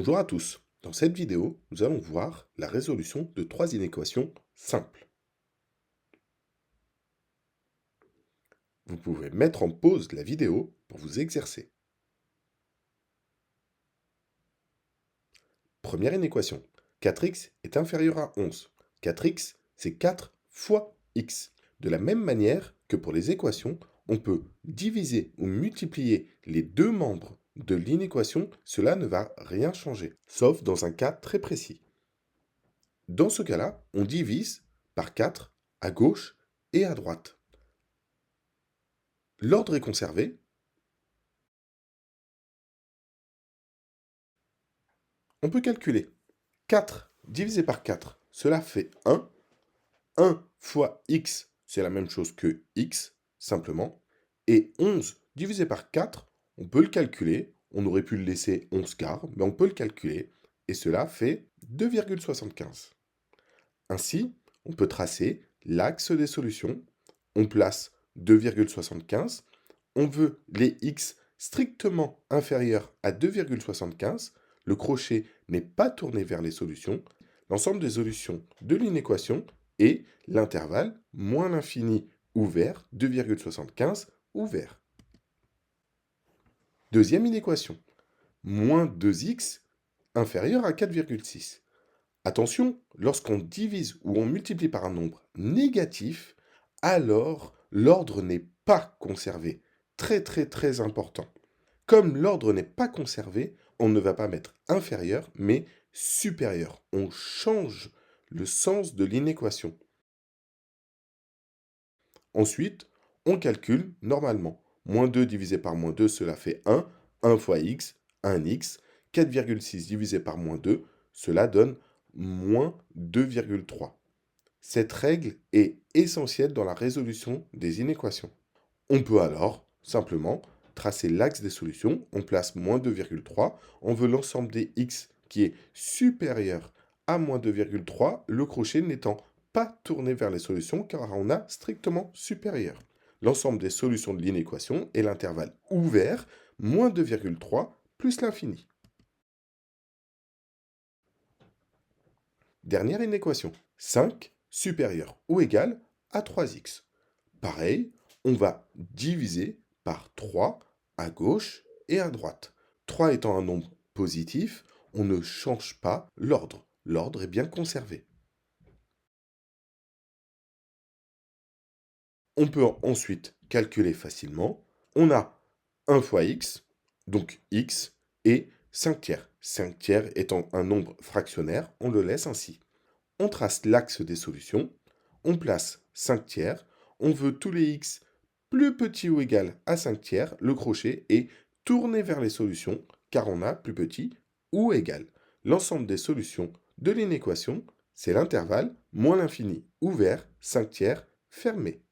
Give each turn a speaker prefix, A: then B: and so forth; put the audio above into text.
A: Bonjour à tous. Dans cette vidéo, nous allons voir la résolution de trois inéquations simples. Vous pouvez mettre en pause la vidéo pour vous exercer. Première inéquation. 4x est inférieur à 11. 4x, c'est 4 fois x. De la même manière que pour les équations, on peut diviser ou multiplier les deux membres de l'inéquation, cela ne va rien changer, sauf dans un cas très précis. Dans ce cas-là, on divise par 4 à gauche et à droite. L'ordre est conservé. On peut calculer. 4 divisé par 4, cela fait 1. 1 fois x, c'est la même chose que x, simplement. Et 11 divisé par 4, on peut le calculer. On aurait pu le laisser 11 quarts, mais on peut le calculer. Et cela fait 2,75. Ainsi, on peut tracer l'axe des solutions. On place 2,75. On veut les x strictement inférieurs à 2,75. Le crochet n'est pas tourné vers les solutions. L'ensemble des solutions de l'inéquation est l'intervalle moins l'infini ouvert, 2,75 ouvert. Deuxième inéquation, moins 2x inférieur à 4,6. Attention, lorsqu'on divise ou on multiplie par un nombre négatif, alors l'ordre n'est pas conservé. Très important. Comme l'ordre n'est pas conservé, on ne va pas mettre inférieur, mais supérieur. On change le sens de l'inéquation. Ensuite, on calcule normalement. Moins 2 divisé par moins 2, cela fait 1. 1 fois x, 1x. 4,6 divisé par moins 2, cela donne moins 2,3. Cette règle est essentielle dans la résolution des inéquations. On peut alors simplement tracer l'axe des solutions. On place moins 2,3. On veut l'ensemble des x qui est supérieur à moins 2,3, le crochet n'étant pas tourné vers les solutions car on a strictement supérieur. L'ensemble des solutions de l'inéquation est l'intervalle ouvert, moins 2,3 plus l'infini. Dernière inéquation, 5 supérieur ou égal à 3x. Pareil, on va diviser par 3 à gauche et à droite. 3 étant un nombre positif, on ne change pas l'ordre. L'ordre est bien conservé. On peut ensuite calculer facilement. On a 1 fois x, donc x, et 5 tiers. 5 tiers étant un nombre fractionnaire, on le laisse ainsi. On trace l'axe des solutions, on place 5 tiers, on veut tous les x plus petits ou égal à 5 tiers, le crochet est tourné vers les solutions, car on a plus petit ou égal. L'ensemble des solutions de l'inéquation, c'est l'intervalle moins l'infini ouvert, 5 tiers, fermé.